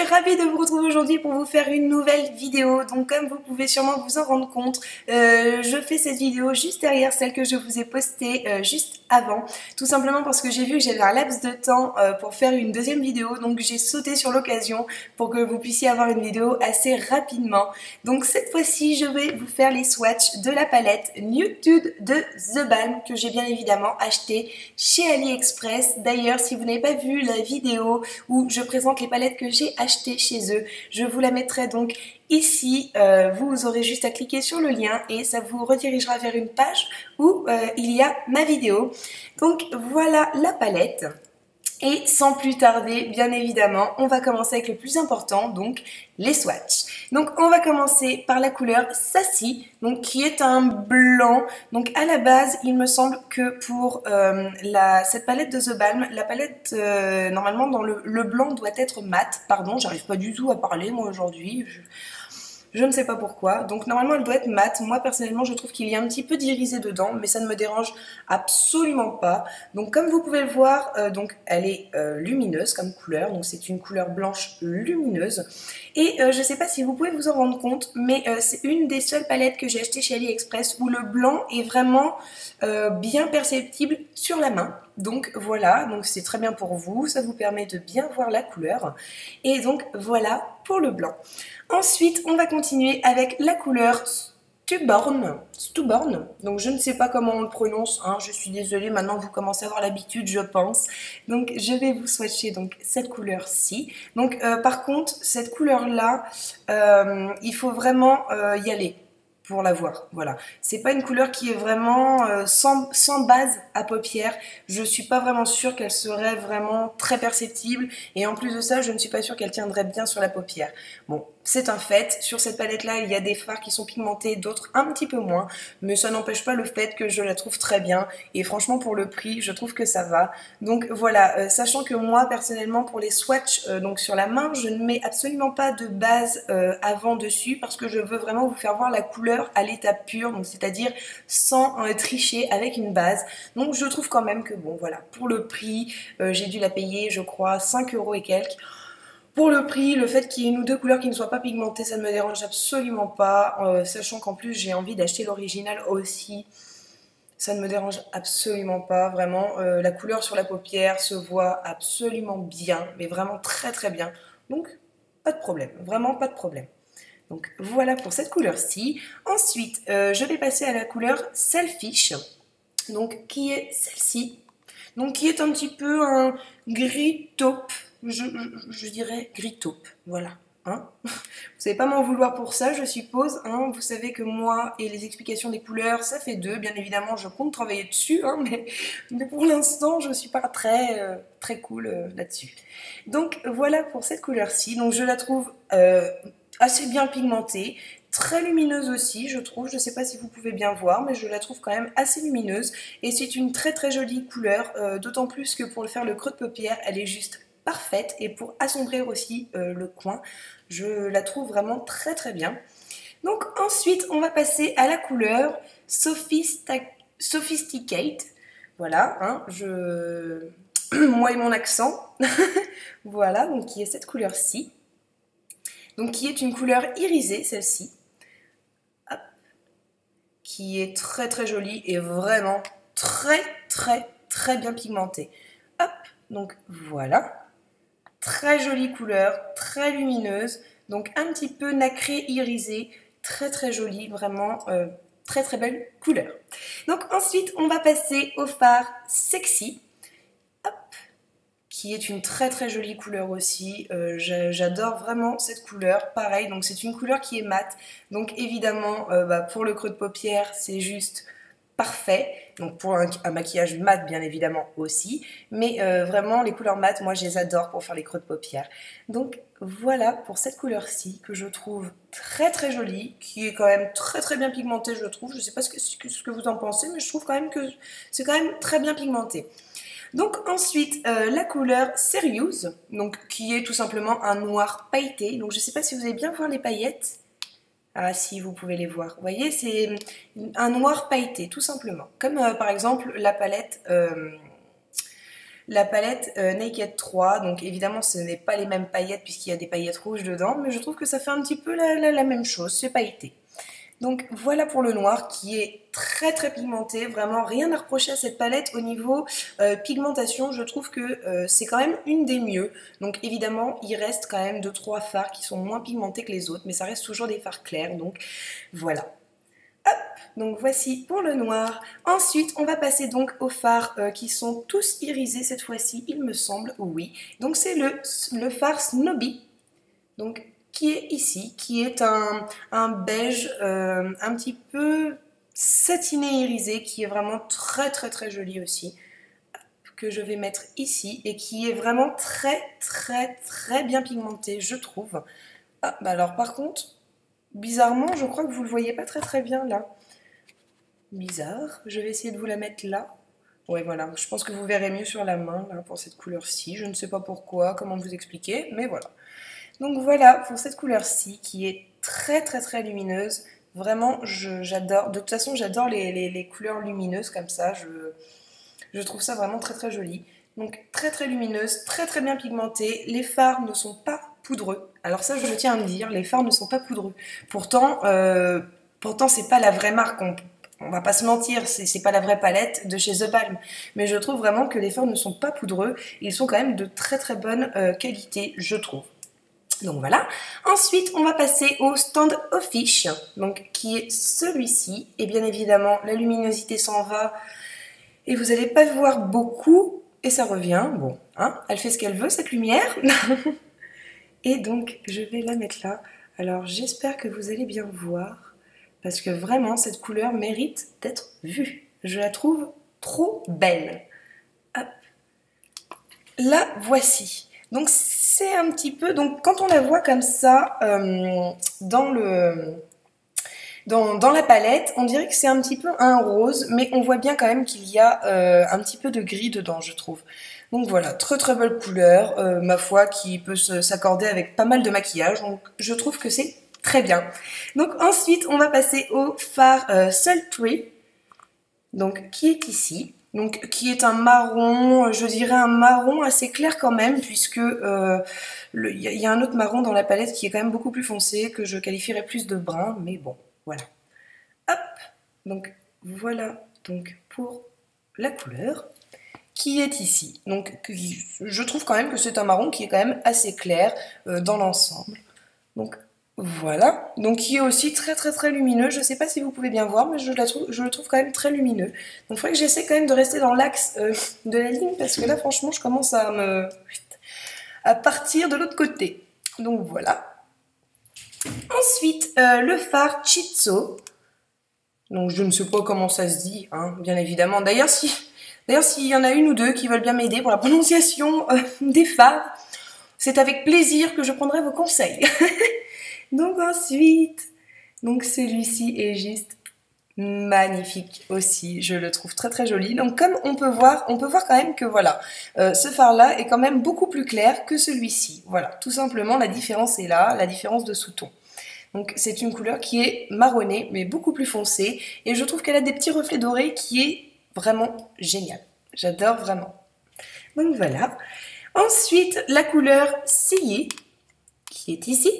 suis ravie de vous retrouver aujourd'hui pour vous faire une nouvelle vidéo. Donc comme vous pouvez sûrement vous en rendre compte, je fais cette vidéo juste derrière celle que je vous ai postée juste avant. Tout simplement parce que j'ai vu que j'avais un laps de temps pour faire une deuxième vidéo. Donc j'ai sauté sur l'occasion pour que vous puissiez avoir une vidéo assez rapidement. Donc cette fois-ci, je vais vous faire les swatchs de la palette Nude de The Balm que j'ai bien évidemment acheté chez AliExpress. D'ailleurs, si vous n'avez pas vu la vidéo où je présente les palettes que j'ai achetées chez eux, je vous la mettrai donc ici. Vous aurez juste à cliquer sur le lien et ça vous redirigera vers une page où il y a ma vidéo. Donc voilà la palette. Et sans plus tarder, bien évidemment, on va commencer avec le plus important, donc les swatchs. Donc on va commencer par la couleur Sassy, donc qui est un blanc. Donc à la base, il me semble que pour cette palette de The Balm, la palette normalement dans le blanc doit être mat. Pardon, j'arrive pas du tout à parler moi aujourd'hui. Je ne sais pas pourquoi. Donc normalement elle doit être mate. Moi personnellement je trouve qu'il y a un petit peu d'irisé dedans, mais ça ne me dérange absolument pas. Donc comme vous pouvez le voir, donc elle est lumineuse comme couleur. Donc c'est une couleur blanche lumineuse. Et je ne sais pas si vous pouvez vous en rendre compte, mais c'est une des seules palettes que j'ai achetées chez AliExpress où le blanc est vraiment bien perceptible sur la main. Donc voilà, donc c'est très bien pour vous, ça vous permet de bien voir la couleur. Et donc voilà pour le blanc. Ensuite, on va continuer avec la couleur Stubborn. Donc je ne sais pas comment on le prononce, hein, je suis désolée, maintenant vous commencez à avoir l'habitude, je pense. Donc je vais vous swatcher donc cette couleur-ci. Donc par contre, cette couleur-là, il faut vraiment y aller pour la voir. Voilà, c'est pas une couleur qui est vraiment sans base à paupières. Je suis pas vraiment sûre qu'elle serait vraiment très perceptible, et en plus de ça, je ne suis pas sûre qu'elle tiendrait bien sur la paupière. Bon, c'est un fait. Sur cette palette là, il y a des fards qui sont pigmentés, d'autres un petit peu moins, mais ça n'empêche pas le fait que je la trouve très bien, et franchement pour le prix, je trouve que ça va. Donc voilà, sachant que moi personnellement pour les swatchs donc sur la main, je ne mets absolument pas de base avant dessus, parce que je veux vraiment vous faire voir la couleur à l'état pur, donc c'est-à-dire sans tricher avec une base. Donc je trouve quand même que bon voilà, pour le prix, j'ai dû la payer je crois 5 € et quelques. Pour le prix, le fait qu'il y ait une ou deux couleurs qui ne soient pas pigmentées, ça ne me dérange absolument pas, sachant qu'en plus j'ai envie d'acheter l'original aussi. Ça ne me dérange absolument pas, vraiment. La couleur sur la paupière se voit absolument bien, mais vraiment très très bien. Donc, pas de problème, vraiment pas de problème. Donc voilà pour cette couleur-ci. Ensuite, je vais passer à la couleur Selfish, donc qui est celle-ci. Donc qui est un petit peu un gris taupe, je dirais gris taupe, voilà. Hein, vous n'allez pas m'en vouloir pour ça, je suppose. Hein. Vous savez que moi et les explications des couleurs, ça fait deux. Bien évidemment, je compte travailler dessus, hein, mais pour l'instant, je ne suis pas très cool là-dessus. Donc voilà pour cette couleur-ci. Donc je la trouve assez bien pigmentée, très lumineuse aussi, je trouve. Je ne sais pas si vous pouvez bien voir, mais je la trouve quand même assez lumineuse. Et c'est une très très jolie couleur, d'autant plus que pour faire le creux de paupière, elle est juste parfaite. Et pour assombrir aussi le coin, je la trouve vraiment très très bien. Donc ensuite, on va passer à la couleur Sophisticate. Voilà, hein, moi et mon accent. Voilà, donc qui est cette couleur-ci. Donc qui est une couleur irisée, celle-ci. Qui est très très jolie et vraiment très très très bien pigmentée. Hop, donc voilà. Très jolie couleur, très lumineuse. Donc un petit peu nacré irisé. Très très jolie, vraiment très très belle couleur. Donc ensuite, on va passer au fard Sexy. Hop, qui est une très très jolie couleur aussi. J'adore vraiment cette couleur. Pareil, donc c'est une couleur qui est mate. Donc évidemment, pour le creux de paupière, c'est juste parfait. Donc pour un maquillage mat, bien évidemment aussi. Mais vraiment, les couleurs mates, moi, je les adore pour faire les creux de paupière. Donc voilà pour cette couleur-ci que je trouve très très jolie, qui est quand même très très bien pigmentée, je trouve. Je ne sais pas ce que vous en pensez, mais je trouve quand même que c'est quand même très bien pigmenté. Donc ensuite, la couleur Serious, donc qui est tout simplement un noir pailleté. Donc je ne sais pas si vous allez bien voir les paillettes. Ah si, vous pouvez les voir. Vous voyez, c'est un noir pailleté, tout simplement. Comme par exemple la palette la palette Naked 3. Donc évidemment ce n'est pas les mêmes paillettes puisqu'il y a des paillettes rouges dedans, mais je trouve que ça fait un petit peu la même chose, c'est pailleté. Donc voilà pour le noir qui est très très pigmenté, vraiment rien à reprocher à cette palette au niveau pigmentation, je trouve que c'est quand même une des mieux. Donc évidemment il reste quand même 2-3 fards qui sont moins pigmentés que les autres, mais ça reste toujours des fards clairs, donc voilà. Hop, donc voici pour le noir. Ensuite on va passer donc aux fards qui sont tous irisés cette fois-ci, il me semble, oui. Donc c'est le fard Snobby, donc qui est ici, qui est un beige un petit peu satiné irisé, qui est vraiment très très très joli aussi, que je vais mettre ici, et qui est vraiment très très très bien pigmenté, je trouve. Ah, bah alors par contre, bizarrement, je crois que vous le voyez pas très très bien là. Bizarre, je vais essayer de vous la mettre là. Ouais, voilà, je pense que vous verrez mieux sur la main, là, pour cette couleur-ci. Je ne sais pas pourquoi, comment vous expliquer, mais voilà. Donc voilà pour cette couleur-ci qui est très très très lumineuse. Vraiment, j'adore. De toute façon, j'adore les couleurs lumineuses comme ça. Je trouve ça vraiment très très joli. Donc très très lumineuse, très très bien pigmentée. Les fards ne sont pas poudreux. Alors ça, je tiens à le dire, les fards ne sont pas poudreux. Pourtant c'est pas la vraie marque. On va pas se mentir, c'est pas la vraie palette de chez The Balm. Mais je trouve vraiment que les fards ne sont pas poudreux. Ils sont quand même de très très bonne qualité, je trouve. Donc voilà. Ensuite, on va passer au Stand Office, donc qui est celui-ci. Et bien évidemment, la luminosité s'en va et vous n'allez pas voir beaucoup et ça revient. Bon, hein, elle fait ce qu'elle veut cette lumière. Et donc, je vais la mettre là. Alors, j'espère que vous allez bien voir parce que vraiment, cette couleur mérite d'être vue. Je la trouve trop belle. Hop. La voici. Donc c'est un petit peu, donc quand on la voit comme ça dans la palette, on dirait que c'est un petit peu un rose, mais on voit bien quand même qu'il y a un petit peu de gris dedans, je trouve. Donc voilà, très très belle couleur, ma foi, qui peut s'accorder avec pas mal de maquillage, donc je trouve que c'est très bien. Donc ensuite, on va passer au fard Sultry, donc qui est ici. Donc, qui est un marron, je dirais un marron assez clair quand même, puisque y a un autre marron dans la palette qui est quand même beaucoup plus foncé, que je qualifierais plus de brun, mais bon, voilà. Hop, donc voilà donc pour la couleur qui est ici. Donc, je trouve quand même que c'est un marron qui est quand même assez clair dans l'ensemble. Donc, voilà, donc qui est aussi très très très lumineux. Je ne sais pas si vous pouvez bien voir, mais je le trouve quand même très lumineux. Donc il faudrait que j'essaie quand même de rester dans l'axe de la ligne, parce que là franchement je commence à partir de l'autre côté. Donc voilà. Ensuite, le fard Chitzo. Donc je ne sais pas comment ça se dit, hein, bien évidemment. D'ailleurs, s'il y en a une ou deux qui veulent bien m'aider pour la prononciation des fards, c'est avec plaisir que je prendrai vos conseils. Donc ensuite, donc celui-ci est juste magnifique aussi, je le trouve très très joli. Donc comme on peut voir quand même que voilà, ce fard-là est quand même beaucoup plus clair que celui-ci. Voilà, tout simplement la différence est là, la différence de sous-ton. Donc c'est une couleur qui est marronnée, mais beaucoup plus foncée, et je trouve qu'elle a des petits reflets dorés qui est vraiment génial. J'adore vraiment. Donc voilà. Ensuite, la couleur Sea, qui est ici.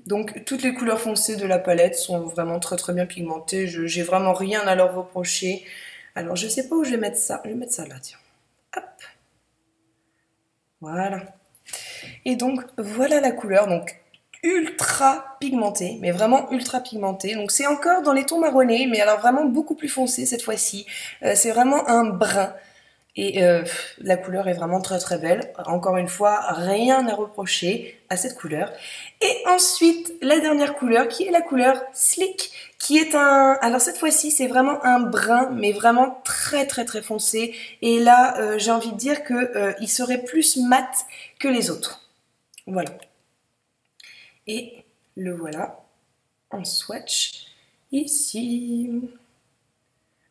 Donc toutes les couleurs foncées de la palette sont vraiment très très bien pigmentées, j'ai vraiment rien à leur reprocher. Alors je sais pas où je vais mettre ça, je vais mettre ça là, tiens. Hop. Voilà. Et donc voilà la couleur, donc ultra pigmentée, mais vraiment ultra pigmentée. Donc c'est encore dans les tons marronnés, mais alors vraiment beaucoup plus foncé cette fois-ci. C'est vraiment un brun. Et la couleur est vraiment très très belle. Encore une fois, rien à reprocher à cette couleur. Et ensuite, la dernière couleur qui est la couleur Slick, qui est alors cette fois-ci, c'est vraiment un brun, mais vraiment très très très foncé. Et là, j'ai envie de dire que il serait plus mat que les autres. Voilà. Et le voilà en swatch ici.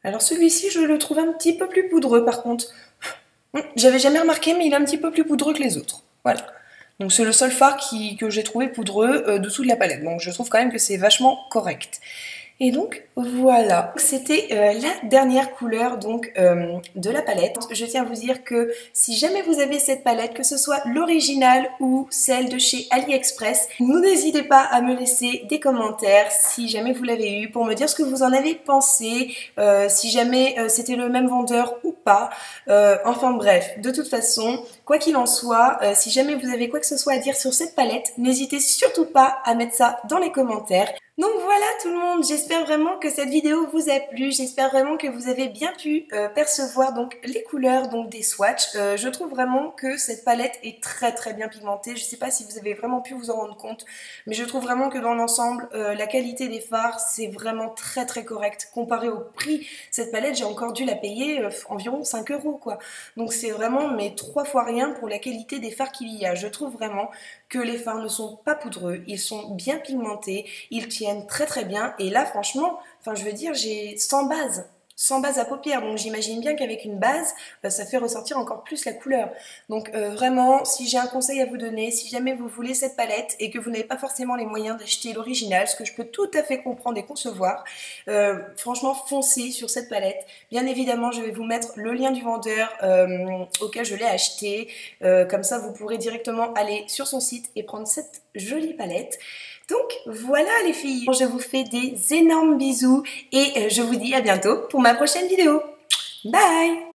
Alors celui-ci, je le trouve un petit peu plus poudreux par contre. J'avais jamais remarqué, mais il est un petit peu plus poudreux que les autres. Voilà. Donc c'est le seul fard que j'ai trouvé poudreux dessous de la palette. Donc je trouve quand même que c'est vachement correct. Et donc Voilà, c'était la dernière couleur donc de la palette. Je tiens à vous dire que si jamais vous avez cette palette, que ce soit l'originale ou celle de chez AliExpress, n'hésitez pas à me laisser des commentaires si jamais vous l'avez eu pour me dire ce que vous en avez pensé, si jamais c'était le même vendeur ou pas. Enfin bref, de toute façon, quoi qu'il en soit, si jamais vous avez quoi que ce soit à dire sur cette palette, n'hésitez surtout pas à mettre ça dans les commentaires. Donc voilà tout le monde, j'espère vraiment que cette vidéo vous a plu, j'espère vraiment que vous avez bien pu percevoir donc les couleurs donc des swatchs. Je trouve vraiment que cette palette est très bien pigmentée, je sais pas si vous avez vraiment pu vous en rendre compte, mais je trouve vraiment que dans l'ensemble, la qualité des fards c'est vraiment très correct. Comparé au prix, cette palette j'ai encore dû la payer environ 5 € quoi. Donc c'est vraiment mais 3 fois rien pour la qualité des fards qu'il y a. Je trouve vraiment que les fards ne sont pas poudreux, ils sont bien pigmentés, ils tiennent très bien et là franchement, enfin je veux dire j'ai 100 bases à paupières, donc j'imagine bien qu'avec une base, ça fait ressortir encore plus la couleur. Donc vraiment, si j'ai un conseil à vous donner, si jamais vous voulez cette palette et que vous n'avez pas forcément les moyens d'acheter l'original, ce que je peux tout à fait comprendre et concevoir, franchement foncez sur cette palette. Bien évidemment, je vais vous mettre le lien du vendeur auquel je l'ai acheté, comme ça vous pourrez directement aller sur son site et prendre cette jolie palette. Donc voilà les filles, je vous fais des énormes bisous et je vous dis à bientôt pour ma prochaine vidéo. Bye!